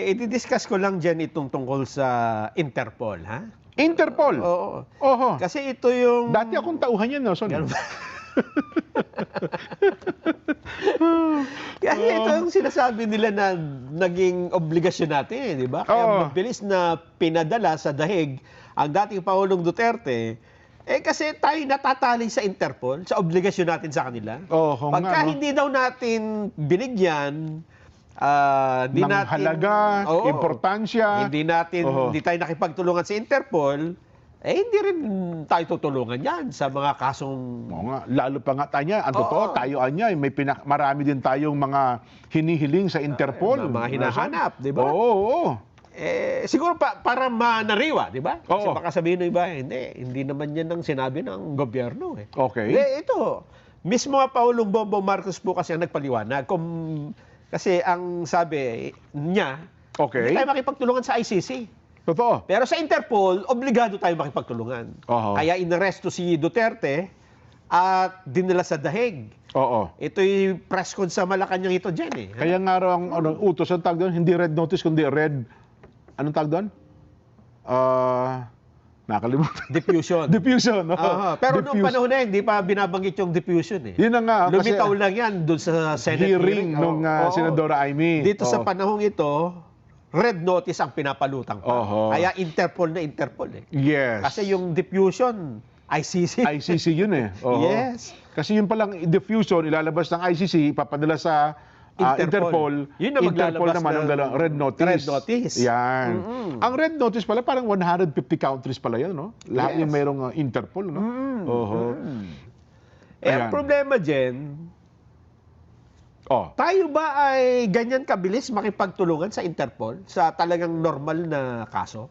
i-discuss ko lang dyan itong tungkol sa Interpol, ha? Interpol? Oo. Oho. Kasi ito yung... Dati akong tauhan yan, Nelson. Ganun ba? Kasi ito yung sinasabi nila na naging obligasyon natin, di ba? Kaya mabilis na pinadala sa dahig ang dating Pangulong Duterte, kasi tayo natatali sa Interpol, sa obligasyon natin sa kanila. Pagka hindi daw natin binigyan, ng halaga, importansya, hindi tayo nakipagtulungan sa Interpol, hindi rin tayo tutulungan yan sa mga kasong... Oo nga, lalo pa nga tayo, ang totoo, tayo anya, marami din tayong mga hinihiling sa Interpol. Mga hinahanap, di ba? Oo. Siguro para manariwa, di ba? Kasi Oo. baka sabihin ng iba, hindi naman yan ang sinabi ng gobyerno. Okay. Ito, mismo nga Pangulong Bongbong Marcos po kasi ang nagpaliwanag. Kasi ang sabi niya, hindi tayo makipagtulungan sa ICC. Totoo. Pero sa Interpol, obligado tayo makipagtulungan. Kaya inaresto si Duterte at dinala sa dahig. Oo. Ito'y press con sa Malacanang ito dyan. Kaya nga raw ang utos, ang tawag doon, hindi red notice, kundi red, anong tawag doon? Nakalimutan. Diffusion. Diffusion. Pero noong panahon na hindi pa binabanggit yung diffusion. Yun na nga. Lumitaw lang yan doon sa Senate hearing nung Senadora Amy. Dito sa panahong ito, red notice ang pinapalutang pa. Kaya Interpol na Interpol. Yes. Kasi yung diffusion, ICC. ICC yun Yes. Kasi yun palang diffusion, ilalabas ng ICC, papadala sa Interpol. Yun na Interpol naman ang red notice. Red notice. Yan. Ang red notice pala, parang 150 countries pala yan, no? Lahat yung mayroong Interpol, no? Ang problema dyan, tayo ba ay ganyan kabilis makipagtulungan sa Interpol sa talagang normal na kaso?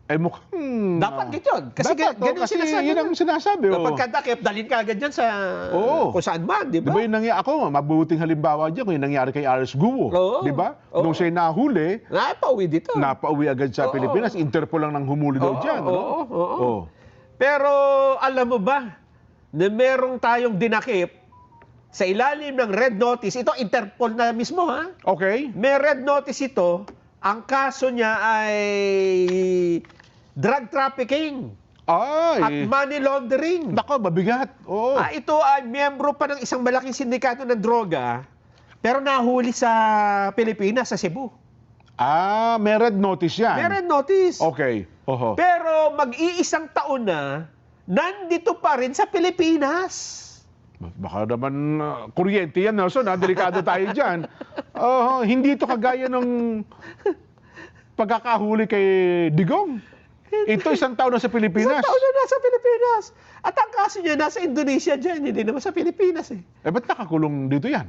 Mukhang... Dapat gano'n. Kasi ganyan sinasabi. Yun ang sinasabi. Kapag kadakip, dalhin ka agad dyan sa kung saan man, di ba? Di ba yung nangyari, ako, mabuting halimbawa dyan, kung yung nangyari kay Aris Guo. Di ba? Nung siya nahuli, napauwi dito. Napauwi agad sa Pilipinas. Interpol lang nang humuli daw dyan. Pero alam mo ba, na merong tayong dinakip sa ilalim ng red notice, ito Interpol na mismo, ha? Okay. May red notice ito, ang kaso niya ay drug trafficking at money laundering. Nako, mabigat. Ito ay miyembro pa ng isang malaking sindikato ng droga, pero nahuli sa Pilipinas, sa Cebu. May red notice yan. May red notice. Okay. Pero mag-iisang taon na, nandito pa rin sa Pilipinas. Baka naman kuryente yan, Nelson. Delikado tayo dyan. Hindi ito kagaya ng pagkakahuli kay Digong. Ito isang taon na sa Pilipinas. Isang taon na nasa Pilipinas. At ang kaso niya nasa Indonesia dyan, hindi naman sa Pilipinas. Ba't nakakulong dito yan?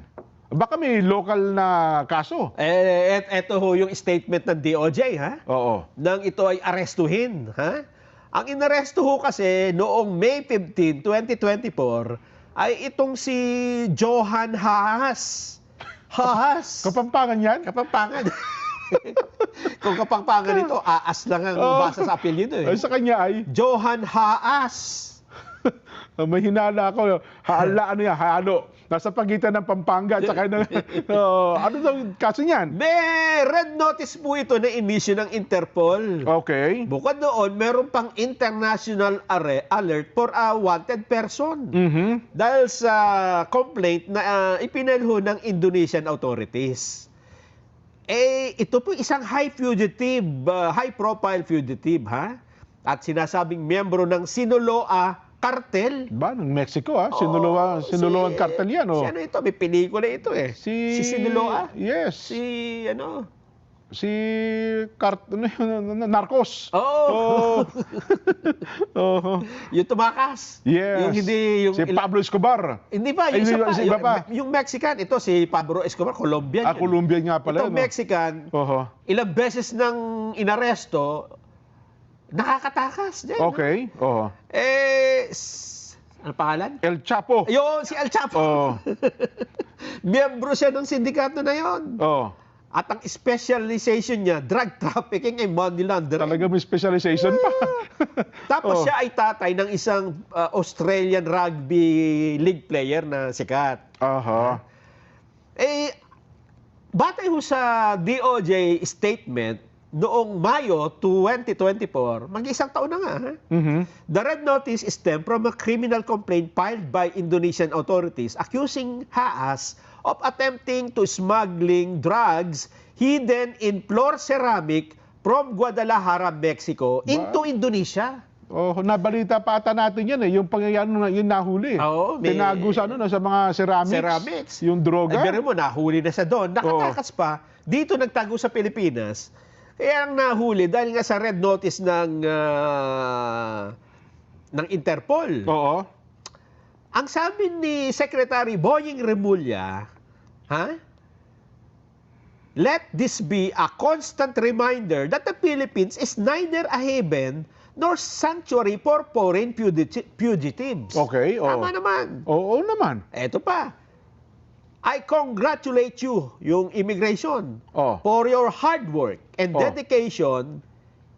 Baka may local na kaso. Eto ho yung statement ng DOJ, ha? Nang ito ay arestuhin, ha? Ang inaresto ho kasi noong May 15, 2024, ay itong si Johan Haas. Kapampangan yan? Kapampangan. Kung Kapampangan ito, Aas lang ang basa sa apelyido. Sa kanya ay? Johan Haas. May hinala ako. Halo. Nasa pagitan ng Pampanga at saka ano daw kaso niyan? May red notice po ito na inisyu ng Interpol. Okay. Bukod doon, meron pang international alert for a wanted person. Dahil sa complaint na ipinalho ng Indonesian authorities. Ito po isang high-profile fugitive, ha? At sinasabing miyembro ng Sinaloa Cartel. Ng Mexico, ha? Sinaloa Cartel yan, ano ito? May pelikula ito, Si Sinaloa? Yes. Si Narcos. Yung tumakas. Yes. Si Pablo Escobar. Hindi pa. Iba pa. Yung Mexican, ito si Pablo Escobar, Colombian. Colombian nga pala. Itong Mexican, ilang beses nang inaresto, nakakatakas din. Okay. Ano pangalan? El Chapo. Yun, si El Chapo. Miyembro siya ng sindikato na yon. At ang specialization niya, drug trafficking and money laundering. Talaga may specialization pa. Tapos siya ay tatay ng isang Australian rugby league player na sikat. batay ho sa DOJ statement, noong Mayo 2024, mag-isang taon na nga, ha? The red notice stemmed from a criminal complaint filed by Indonesian authorities accusing Haas of attempting to smuggling drugs hidden in floor ceramic from Guadalajara, Mexico into Indonesia. Oh, nabalita pa ata natin yan yung pangyayari yung nahuli. Oo, may- Tinago sa sa mga Ceramics. Yung droga. Ay, mo, nahuli na sa doon. Nakatakas pa, dito nagtago sa Pilipinas. Kaya ang nahuli, dahil nga sa red notice ng Interpol. Oo. Ang sabi ni Secretary Boying Remulla, let this be a constant reminder that the Philippines is neither a haven nor sanctuary for foreign fugitives. Okay, oo. Tama naman. Oo naman. Eto pa. I congratulate you, yung immigration, Oh. for your hard work and Oh. dedication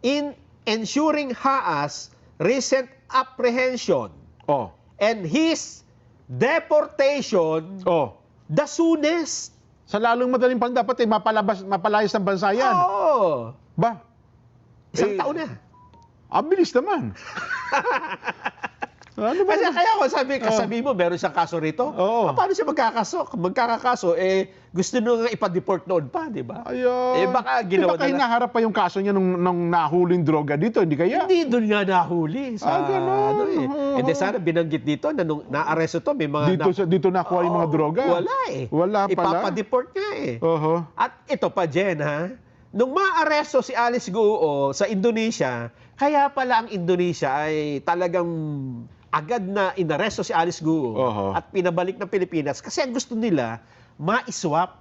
in ensuring Haas recent apprehension Oh. and his deportation Oh. the soonest. Sa lalong madaling panahon dapat mapalayas ng bansa yan. Oo. Ba? Isang Eh, taon na. Ang bilis naman. Ano ba? Kasi kaya ako kasabi mo, meron siyang kaso rito. Oo. Paano siya magkakakaso? Gusto nyo nga ipa-deport noon pa, di ba? Ayun. Baka ginawa Baka nila. hinaharap pa yung kaso niya nung nahuling droga dito, hindi kaya? Hindi doon nga nahuli. Sa, ganun. Oo. Hindi sana binanggit dito na nung na-arresto to, may mga... Dito nakuha yung mga droga. Wala eh. Wala pala. Ipapa-deport nga eh. Oho. At ito pa, Jen, ha? Nung maaresto si Alice Guo sa Indonesia, kaya pala ang Indonesia ay talagang agad na inaresto si Alice Guo Oho. at pinabalik ng Pilipinas kasi ang gusto nila, ma-swap.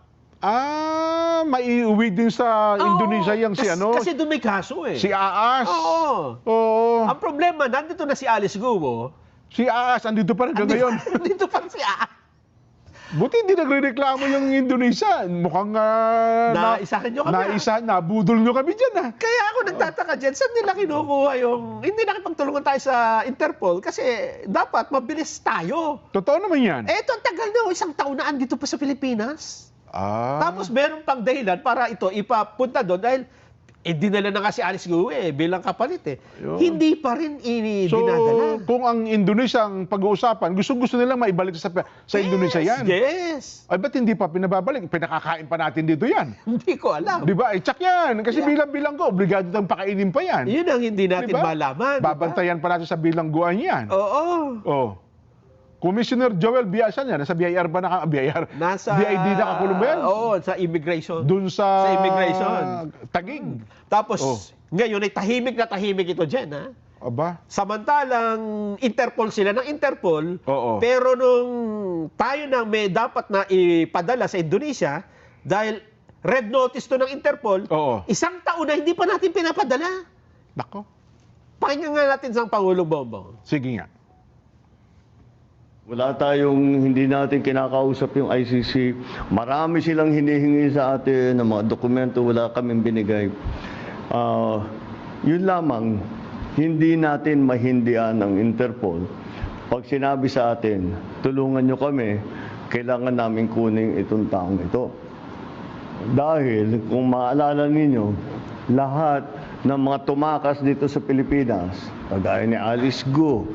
Maiuwi din sa Indonesia yung si Kasi doon may kaso eh. si Aas. Oo. Oo. Ang problema, nandito na si Alice Guo. Si Aas, andito pa rin hanggang ngayon. Nandito pa si Alice. Buti hindi nagrereklamo yung Indonesia. Mukhang Naisahan nyo kami. nabudol nyo kami dyan. Kaya ako nagtataka dyan, saan nila kinukuha yung... Hindi nakipagtulungan tayo sa Interpol kasi dapat mabilis tayo. Totoo naman yan. Ito, ang tagal na, isang taon na andito pa sa Pilipinas. Tapos, Tapos meron pang dahilan para ito ipapunta doon dahil dinala na nga si Alice Guo bilang kapalit eh. Yun. Hindi pa rin dinadala. kung ang Indonesia ang pag-uusapan, gusto nilang maibalik sa Indonesia yan. Yes. Ay, ba't hindi pa pinababalik? Pinakakain pa natin dito yan. Hindi ko alam. Di ba? Check yan. Kasi bilang-bilang ko, obligado tayong pakainin pa yan. Yun ang hindi natin Diba? malaman. Babantayan pa natin sa bilangguan yan. Oo. Oh. Commissioner Joel Biasan yan. Nasa BIR ba BIR? Nasa... BID nakakulong ba yan? Oo, sa immigration. Doon sa... Sa immigration. Tagig. Tapos, Oh. ngayon ay tahimik na tahimik ito dyan, ha? Aba. Samantalang Interpol sila ng Interpol, Oo. pero nung tayo na may dapat na ipadala sa Indonesia, dahil red notice to ng Interpol, Oo. isang taon na hindi pa natin pinapadala. Nako. Pakinggan nga natin sa Pangulong Bongbong. Sige nga. Wala tayong, hindi natin kinakausap yung ICC. Marami silang hinihingi sa atin ng mga dokumento, wala kaming binigay. Yun lamang, hindi natin mahindian ang Interpol. Pag sinabi sa atin, tulungan nyo kami, kailangan namin kunin itong taong ito. Dahil, kung maalala ninyo, lahat ng mga tumakas dito sa Pilipinas, kagaya ni Alice Guo,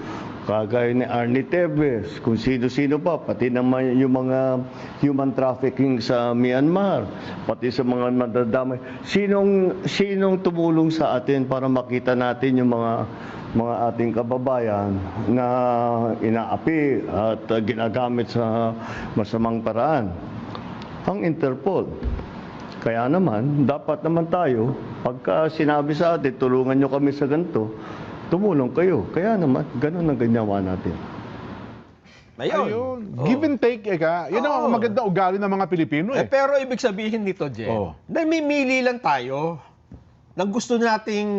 kagaya ni Arnie Tevez, kung sino-sino pa, pati naman yung mga human trafficking sa Myanmar, pati sa mga nadadamay. Sinong tumulong sa atin para makita natin yung mga ating kababayan na inaapi at ginagamit sa masamang paraan? Ang Interpol. Kaya naman, dapat naman tayo, pagka sinabi sa atin, tulungan nyo kami sa ganito, tumulong kayo. Kaya naman, ganun ang ganyawa natin. Ayun. Oo. Give and take, Yan ang Oo. maganda ugali ng mga Pilipino Pero ibig sabihin nito, Jen, Oo. namimili lang tayo ng gusto nating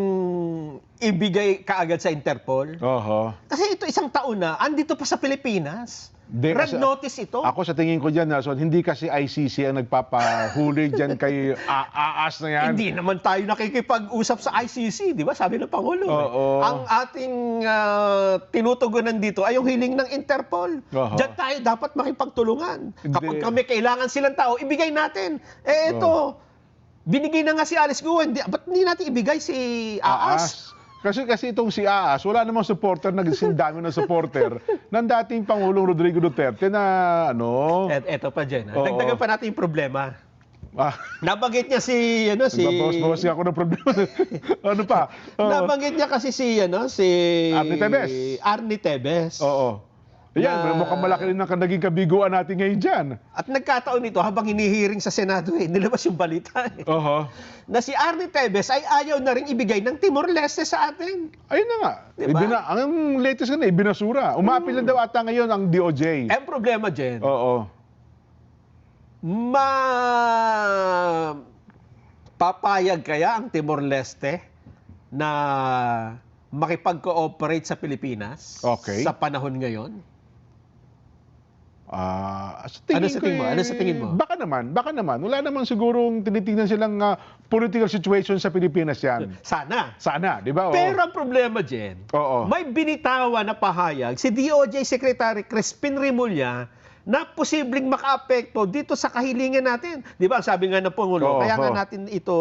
ibigay kaagad sa Interpol. Oho. Kasi ito isang taon na, andito pa sa Pilipinas. Di, Red notice ito. Ako sa tingin ko dyan, Nelson, hindi kasi ICC ang nagpapahuli dyan kay AAS na yan. Hindi naman tayo nakikipag-usap sa ICC, di ba? Sabi ng Pangulo. Oo. Ang ating tinutugunan dito ay yung hiling ng Interpol. Oo. Diyan tayo dapat makipagtulungan. Hindi. Kapag kami kailangan silang tao, ibigay natin. Ito, binigay na nga si Alice Guo. Ba't hindi natin ibigay si AAS? Kasi itong si AAS, wala namang supporter, nagsimdami ng supporter ng dating Pangulong Rodrigo Duterte na ano... Eto pa dyan. Oo. Dagdagan pa natin yung problema. Ah, Nabanggit niya si bawas ako ng problema. Ano pa? Nabanggit niya kasi si Arnie Tevez. Arnie Tevez. Oo. Ayan, mukhang malaki rin ang naging kabiguan natin ngayon dyan. At nagkataon nito habang hinihiring sa Senado nilabas yung balita Oo. na si Arnie Tevez ay ayaw na rin ibigay ng Timor-Leste sa atin. Ayun na nga. Diba? Ang latest na ibinasura. Umapil lang daw ata ngayon ang DOJ. Ang problema dyan, Oo. papayag kaya ang Timor-Leste na makipag-cooperate sa Pilipinas Okay. sa panahon ngayon? Sa Ano sa tingin mo? Baka naman. Wala naman sigurong tinitingnan silang political situation sa Pilipinas yan. Sana. Di ba? Oo. Pero ang problema dyan, Oo. may binitawan na pahayag si DOJ Secretary Crispin Remulla na posibleng makaapekto dito sa kahilingan natin. Di ba? Sabi nga ng Pangulo, Oo, kaya nga oo. natin ito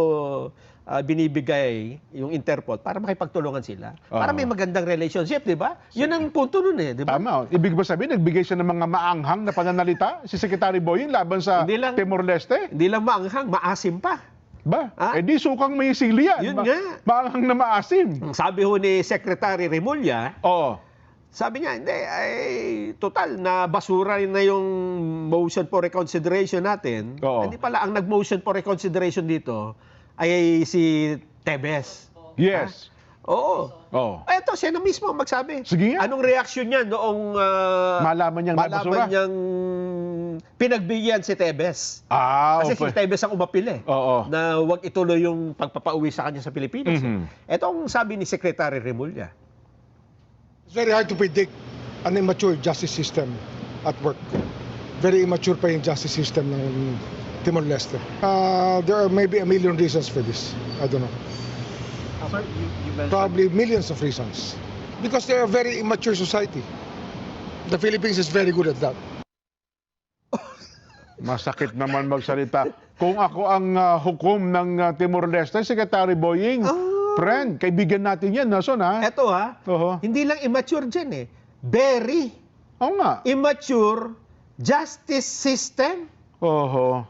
binibigay yung Interpol para makipagtulungan sila. Para may magandang relationship, di ba? Yun ang punto nun di ba? Tama. Ibig ba sabihin, nagbigay siya ng mga maanghang na pananalita si Secretary Boying laban sa Hindi lang- Timor-Leste? Hindi lang maanghang, maasim pa. Ba? Ah? Di sukang may sili yan. Yun nga. Maanghang na maasim. Sabi ho ni Secretary Remulla, Oo. sabi niya, hindi, ay, total, na basura na yung motion for reconsideration natin. Oo. Hindi pala, ang nag-motion for reconsideration dito ay si Tevez. Yes. Oo. Oo. Eto, siya na mismo ang magsabi. Sige nga. Anong reaksyon niya noong Malaman niyang nabasura? niyang pinagbigyan si Tevez? Kasi si okay. Tevez ang umapil Oo. na huwag ituloy yung pagpapauwi sa kanya sa Pilipinas. Mhm. Ito ang sabi ni Secretary Remulla. It's very hard to predict an immature justice system at work. Very immature pa yung justice system ng Timor-Leste. There are maybe a million reasons for this. I don't know. Probably millions of reasons. Because they're a very immature society. The Philippines is very good at that. Masakit naman magsalita. Kung ako ang hukom ng Timor-Leste, Secretary Boying, friend, kaibigan natin yan, Nason, ha? Eto Oo. hindi lang immature dyan Very Oo nga. immature justice system. Oo.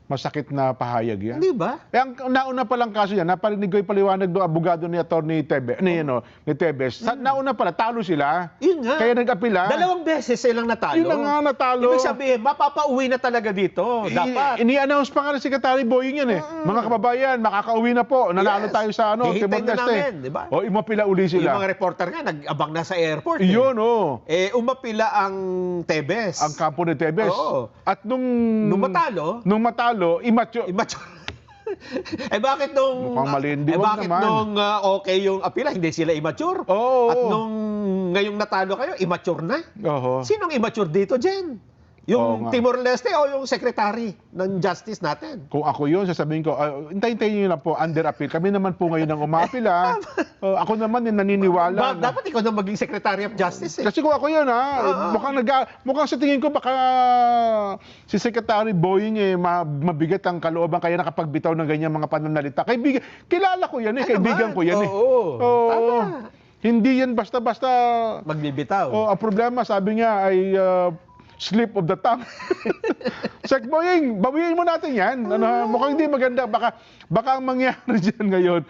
Masakit na pahayag yan. Di ba? Ang nauna palang kaso yan, naparinig ko yung paliwanag ng abogado ni Atty. Tevez, ni Tevez. Nauna pala, talo sila. Yun nga. Kaya nag-apila. 2 beses silang natalo. Yun na nga, natalo. Ibig sabihin, mapapauwi na talaga dito. Dapat. Ini-announce pa nga ng Secretary Boying yan Mga kababayan, makakauwi na po. Nanalo Yes. tayo sa Hihintay na Timor-Leste. namin, di ba? O, imapila uli Yung sila. mga reporter nga, nag-abang na sa airport. Yun, oh. Umapila ang Tevez. Ang kampo ni Tevez. Oo. At nung Nung matalo, immature. bakit nung Mukhang malindi, wag bakit naman. nung okay yung apila, hindi sila immature? Oo. At nung ngayong natalo kayo, immature na? Oho. Sinong immature dito, Jen? Oo Yung nga. Timor-Leste o yung secretary ng justice natin? Kung ako yun, sasabihin ko, hintayin nyo na po, under appeal. Kami naman po ngayon ang umapil, ha. Ako naman yung naniniwala. Dapat ikaw na maging secretary of justice Kasi kung ako yun, ha, mukhang sa tingin ko, baka si Secretary Boying, mabigat ang kalooban kaya nakapagbitaw ng ganyan mga pananalita. Kilala ko yan, kaibigan ko yan. Oo. Tama. Hindi yan basta-basta. Magbibitaw. Ang problema, sabi niya, ay slip of the tongue. Sek Boying, bawiin mo natin yan. Mukhang hindi maganda. Baka ang mangyari dyan ngayon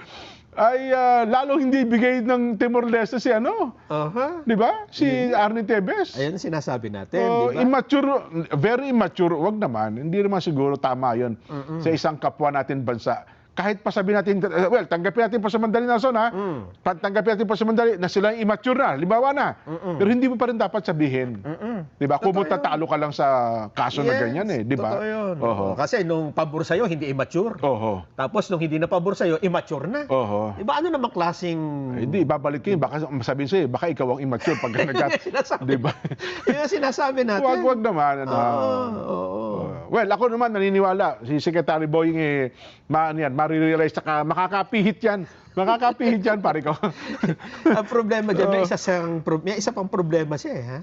ay lalong hindi bigay ng Timor-Leste si di ba? Si Arnie Tevez. Ayun ang sinasabi natin, di ba? Immature, very immature. Wag naman. Hindi naman siguro tama yun sa isang kapwa natin bansa. kahit pa sabihin natin, well, tanggapin natin pa sa Mandali, Nelson, ha? Tanggapin natin pa sa Mandali na sila immature na, limbawa na. Pero hindi mo pa rin dapat sabihin. Di ba? Kung tatalo ka lang sa kaso na ganyan, di ba? Totoo yun. Oho. Kasi nung pabor sa'yo, hindi immature. Oho. Tapos nung hindi na pabor sa'yo, immature na. Oho. Diba ano namang klaseng... Hindi, babalik yun. Baka sabihin sa'yo, baka ikaw ang immature pag di ba? Yun ang sinasabi natin. Wag naman. Oo. Well, ako naman naniniwala. Si Secretary Boying, marirealize na makakapihit yan. Makakapihit yan, pare ko. Ang problema dyan, may isa pang problema siya, ha?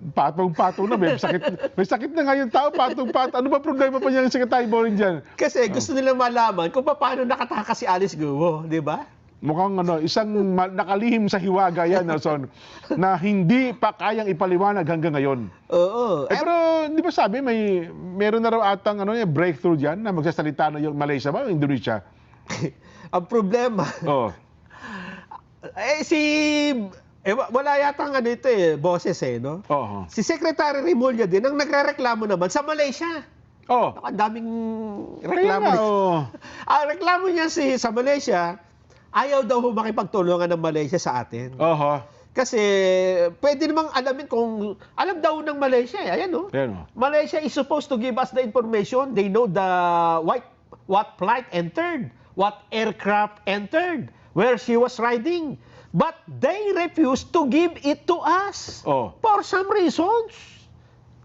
Patong-patong na. May sakit na nga yung tao, patong-patong. Ano ba problema pa niya ng Secretary Boying dyan? Kasi gusto nilang malaman kung paano nakatakas si Alice Guo, di ba? Mukhang isang nakalihim sa hiwaga yan, Nelson, na hindi pa kayang ipaliwanag hanggang ngayon. Oo. Pero di ba sabi, meron na raw atang breakthrough dyan na magsasalita na yung Malaysia ba o Indonesia? Ang problema, Oh. wala yatang boses no? Oo. Si Secretary Remulla din ang nagrereklamo naman sa Malaysia. Oh. Ang daming Kaya reklamo. nga, oh. Ang reklamo niya sa Malaysia, ayaw daw makipagtulungan ng Malaysia sa atin. Oho. Kasi pwede namang alamin kung alam daw ng Malaysia ayan no. Yan, oh. Malaysia is supposed to give us the information. They know what flight entered, what aircraft entered, where she was riding. But they refused to give it to us Oh. for some reasons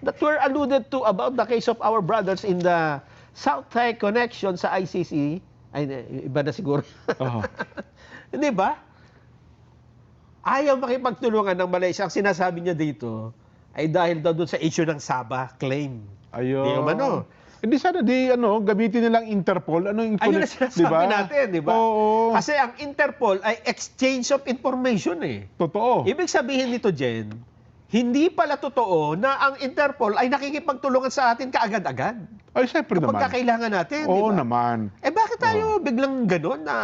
that were alluded to about the case of our brothers in the South Thai connection sa ICC. Ay, iba na siguro. Oho. Hindi ba? Ayaw makipagtulungan ng Malaysia. Ang sinasabi niya dito ay dahil daw doon sa issue ng Sabah claim. Ayun. Di ba, no? Hindi sana gamitin nilang Interpol. Ayun ang sinasabi natin, di ba? Oo. Kasi ang Interpol ay exchange of information eh. Totoo. Ibig sabihin nito, Jen, hindi pala totoo na ang Interpol ay nakikipagtulungan sa atin kaagad-agad. Ay, siyempre naman. Kapag kailangan natin, di Oo ba? naman. Bakit tayo biglang gano'n na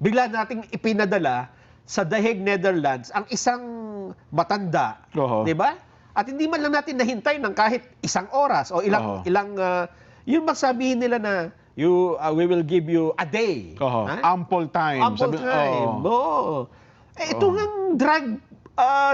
bigla nating ipinadala sa The Hague, Netherlands ang isang matanda, Oo. di ba? At hindi man lang natin nahintay ng kahit isang oras o ilang yun magsabihin nila na we will give you a day. Oho. Ha? Ample time. Ample time. Oo. Ito ngang drug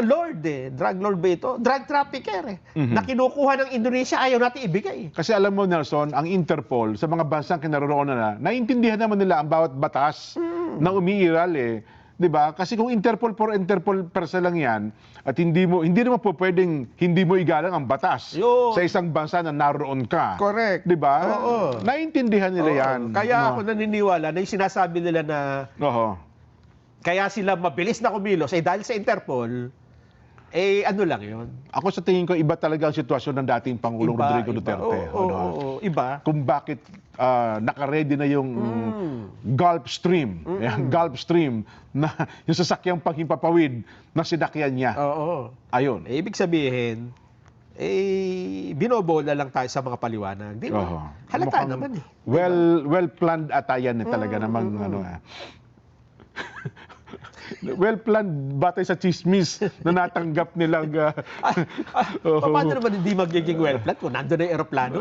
lord drug lord ba ito? Drug trafficker na kinukuha ng Indonesia, ayaw natin ibigay. Kasi alam mo, Nelson, ang Interpol, sa mga bansang kinaroroonan na, naiintindihan naman nila ang bawat batas na umiiral Di ba? Kasi kung Interpol per se lang yan, at hindi naman po pwedeng hindi mo igalang ang batas Yo. sa isang bansa na naroon ka. Correct. Di ba? Oo. Naiintindihan nila yan. Kaya ako naniniwala na yung sinasabi nila na Oho. kaya sila mabilis na kumilos dahil sa Interpol, ano lang yun. Ako sa tingin ko, iba talaga ang sitwasyon ng dating Pangulong Rodrigo Duterte. Oo, iba. Kung bakit naka-ready na yung Gulf Stream. Gulf Stream na yung sasakyang panghimpapawid na sinakyan niya. Oo. Ayun. Ibig sabihin, binobola lang tayo sa mga paliwanag. Di ba? Oho. Halata Mukhang naman well-planned ata yan talaga namang well-planned batay sa chismis na natanggap nilang Paano naman hindi magiging well-planned kung nandun na yung aeroplano?